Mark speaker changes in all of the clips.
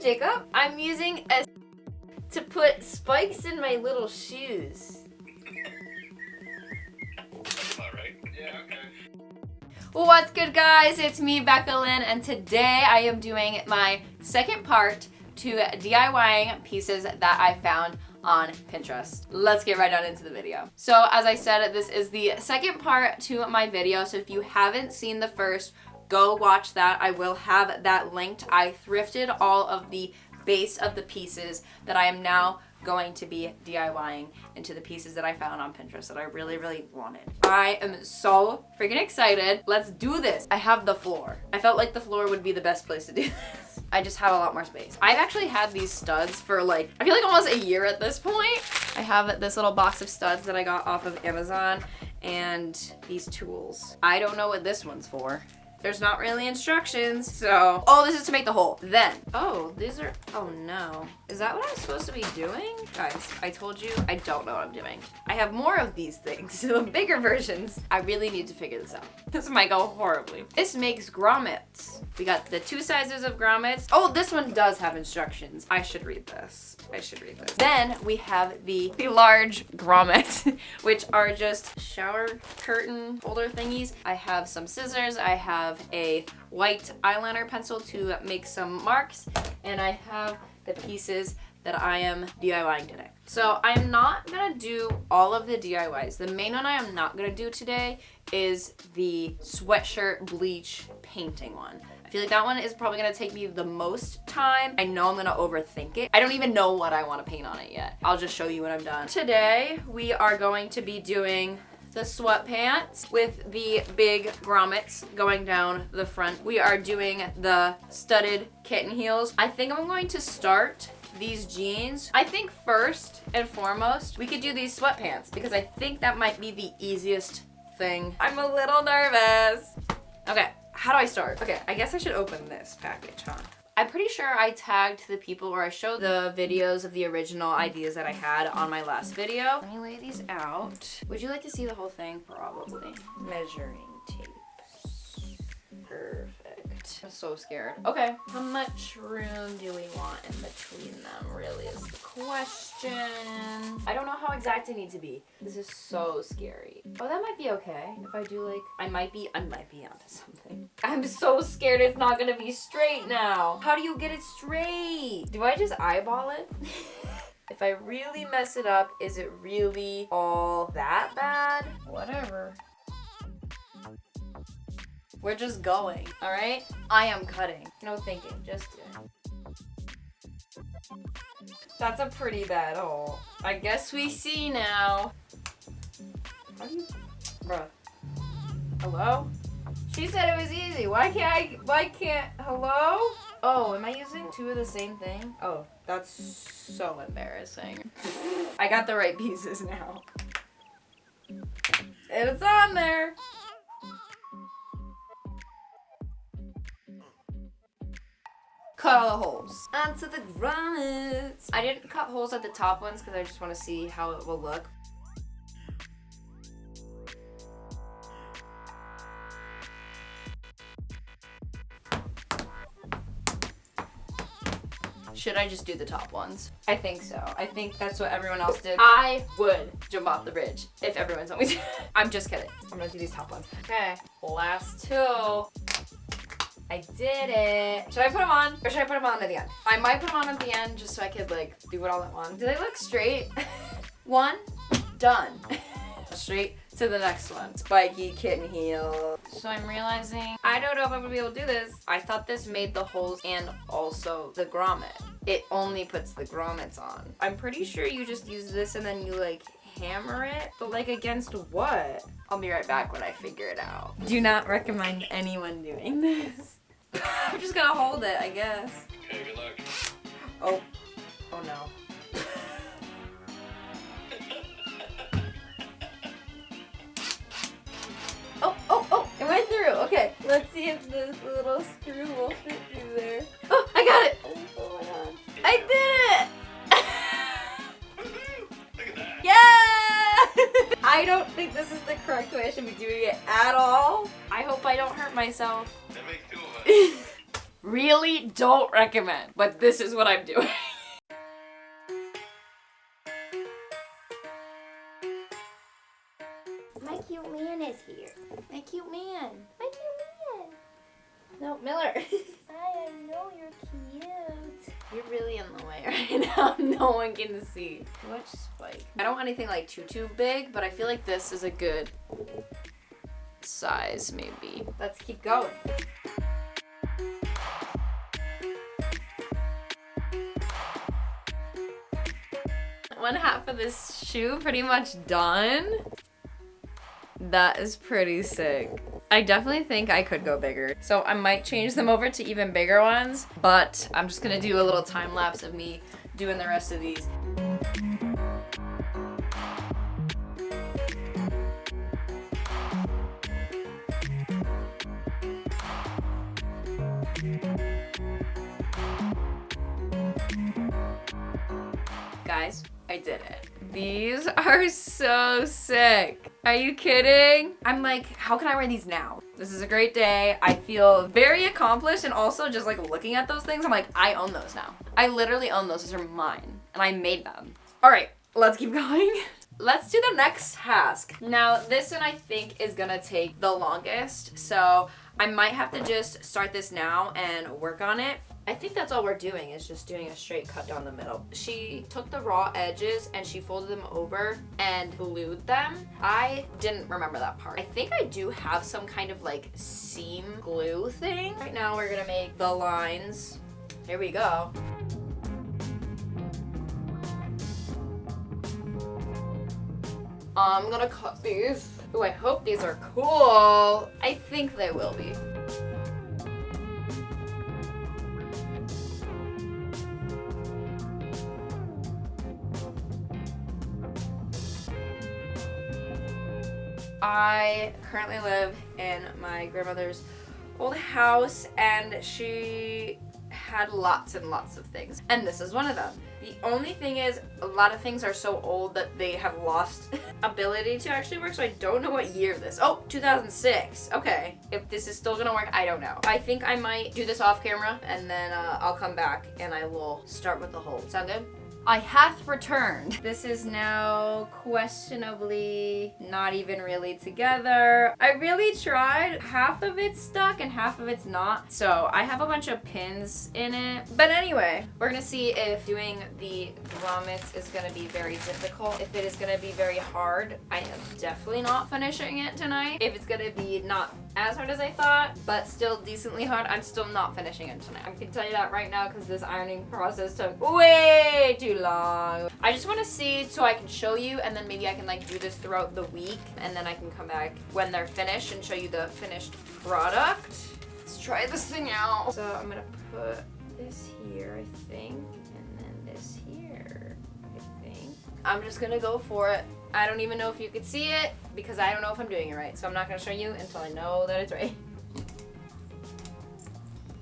Speaker 1: Jacob. I'm using a to put spikes in my little shoes.
Speaker 2: Alright. Yeah, okay.
Speaker 1: What's good, guys? It's me, Becca Lynn, and today I am doing my second part to DIYing pieces that I found on Pinterest. Let's get right on into the video. So as I said, this is the second part to my video, so if you haven't seen the first, go watch that. I will have that linked. I thrifted all of the base of the pieces that I am now going to be DIYing into the pieces that I found on Pinterest that I really, really wanted. I am so freaking excited. Let's do this. I have the floor. I felt like the floor would be the best place to do this. I just have a lot more space. I've actually had these studs for like, I feel like almost a year at this point. I have this little box of studs that I got off of Amazon and these tools. I don't know what this one's for. There's not really instructions, so. Oh, this is to make the hole. Then, oh, these are, oh no. Is that what I'm supposed to be doing? Guys, I told you, I don't know what I'm doing. I have more of these things, so bigger versions. I really need to figure this out. This might go horribly. This makes grommets. We got the 2 sizes of grommets. Oh, this one does have instructions. I should read this. Then we have the large grommets, which are just shower curtain holder thingies. I have some scissors. I have a white eyeliner pencil to make some marks, and I have the pieces that I am DIYing today. So I'm not gonna do all of the DIYs. The main one I am not gonna do today is the sweatshirt bleach painting one. I feel like that one is probably gonna take me the most time. I know I'm gonna overthink it. I don't even know what I wanna paint on it yet. I'll just show you when I'm done. Today, we are going to be doing the sweatpants with the big grommets going down the front. We are doing the studded kitten heels. I think I'm going to start these jeans. I think first and foremost, we could do these sweatpants because I think that might be the easiest thing. I'm a little nervous. Okay. How do I start? Okay, I guess I should open this package, huh? I'm pretty sure I tagged the people or I showed the videos of the original ideas that I had on my last video. Let me lay these out. Would you like to see the whole thing? Probably. Measuring tape. Perfect. I'm so scared. Okay, how much room do we want in between them really is the question. I don't know how exact I need to be. This is so scary. Oh, that might be okay. If I do like, I might be onto something. I'm so scared it's not gonna be straight now. How do you get it straight? Do I just eyeball it? If I really mess it up, is it really all that bad? Whatever. We're just going, all right? I am cutting. No thinking, just That's a pretty bad hole. I guess we see now. How do you, bruh. Hello? She said it was easy. Why can't, hello? Oh, am I using 2 of the same thing? Oh, that's so embarrassing. I got the right pieces now. It's on there. Cut all the holes. Onto the grommets. I didn't cut holes at the top ones because I just want to see how it will look. Should I just do the top ones? I think so. I think that's what everyone else did. I would jump off the bridge if everyone told me to. I'm just kidding. I'm gonna do these top ones. Okay, last 2. I did it. Should I put them on or should I put them on at the end? I might put them on at the end just so I could like do it all at once. Do they look straight? 1, done. Straight to the next one. Spiky kitten heel. So I'm realizing I don't know if I'm gonna be able to do this. I thought this made the holes and also the grommet. It only puts the grommets on. I'm pretty sure you just use this and then you like hammer it, but like against what? I'll be right back when I figure it out. Do not recommend anyone doing this. I'm just gonna hold it, I guess.
Speaker 2: Okay, good luck.
Speaker 1: Oh. Oh no. Oh, it went through. Okay, let's see if this little screw will fit through there. Oh, I got it. Oh my god. I did it!
Speaker 2: Look at that.
Speaker 1: Yeah! I don't think this is the correct way I should be doing it at all. I hope I don't hurt myself.
Speaker 2: That makes 2 of us.
Speaker 1: Really don't recommend, but this is what I'm doing. My cute man is here. My cute man. My cute man. No, Miller. I know you're cute. You're really in the way right now. No one can see. Which spike? I don't want anything like too big, but I feel like this is a good size maybe. Let's keep going. One half of this shoe pretty much done. That is pretty sick. I definitely think I could go bigger. So I might change them over to even bigger ones, but I'm just gonna do a little time lapse of me doing the rest of these. Guys, I did it. These are so sick. Are you kidding? I'm like, how can I wear these now? This is a great day. I feel very accomplished, and also just like looking at those things, I'm like, I own those now. I literally own those. Those are mine, and I made them. All right, let's keep going. Let's do the next task. Now, this one I think is gonna take the longest, so I might have to just start this now and work on it. I think that's all we're doing, is just doing a straight cut down the middle. She took the raw edges and she folded them over and glued them. I didn't remember that part. I think I do have some kind of like seam glue thing. Right now we're gonna make the lines. Here we go. I'm gonna cut these. Ooh, I hope these are cool. I think they will be. I currently live in my grandmother's old house, and she had lots and lots of things, and this is one of them. The only thing is, a lot of things are so old that they have lost ability to actually work, so I don't know what year this. Oh, 2006. Okay. If this is still gonna work, I don't know. I think I might do this off camera, and then I'll come back and I will start with the whole. Sound good? I hath returned. This is now questionably not even really together. I really tried. Half of it's stuck and half of it's not. So I have a bunch of pins in it. But anyway, we're gonna see if doing the grommets is gonna be very difficult. If it is gonna be very hard, I am definitely not finishing it tonight. If it's gonna be not as hard as I thought, but still decently hard, I'm still not finishing it tonight. I can tell you that right now, because this ironing process took way too long. I just want to see so I can show you, and then maybe I can like do this throughout the week, and then I can come back when they're finished and show you the finished product. Let's try this thing out. So I'm gonna put this here, I think, and then this here, I think. I'm just gonna go for it. I don't even know if you could see it, because I don't know if I'm doing it right, so I'm not gonna show you until I know that it's right.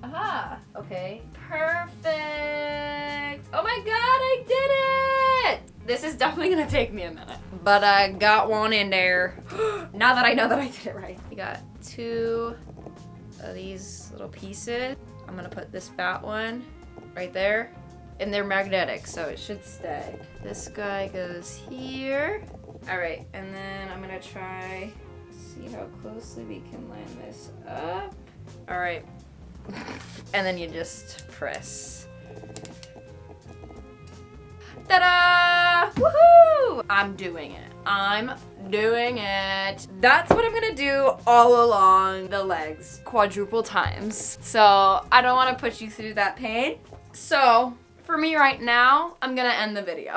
Speaker 1: Aha, okay. Perfect. Oh my god, I did it! This is definitely gonna take me a minute, but I got one in there. Now that I know that I did it right. You got two of these little pieces. I'm gonna put this fat one right there, and they're magnetic, so it should stay. This guy goes here. All right, and then I'm gonna try, see how closely we can line this up. All right. And then you just press. Ta-da! Woohoo! I'm doing it. I'm doing it. That's what I'm gonna do all along the legs, quadruple times. So I don't wanna put you through that pain. So for me right now, I'm gonna end the video.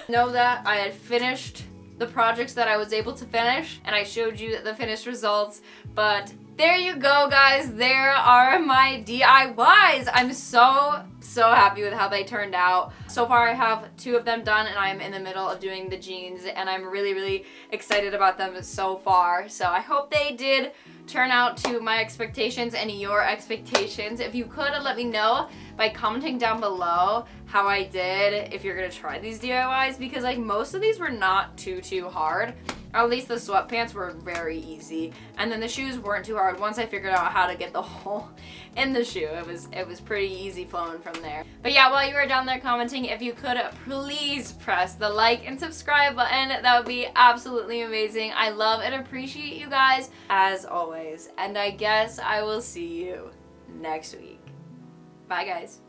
Speaker 1: Know that I had finished the projects that I was able to finish, and I showed you the finished results, but there you go, guys. There are my DIYs. I'm so happy with how they turned out. So far, I have 2 of them done, and I'm in the middle of doing the jeans, and I'm really excited about them so far. So I hope they did turn out to my expectations and your expectations. If you could, let me know by commenting down below how I did, if you're gonna try these DIYs, because like most of these were not too hard. At least the sweatpants were very easy, and then the shoes weren't too hard. Once I figured out how to get the hole in the shoe, it was pretty easy flowing from there. But yeah, while you were down there commenting, if you could please press the like and subscribe button, that would be absolutely amazing. I love and appreciate you guys as always, and I guess I will see you next week. Bye guys.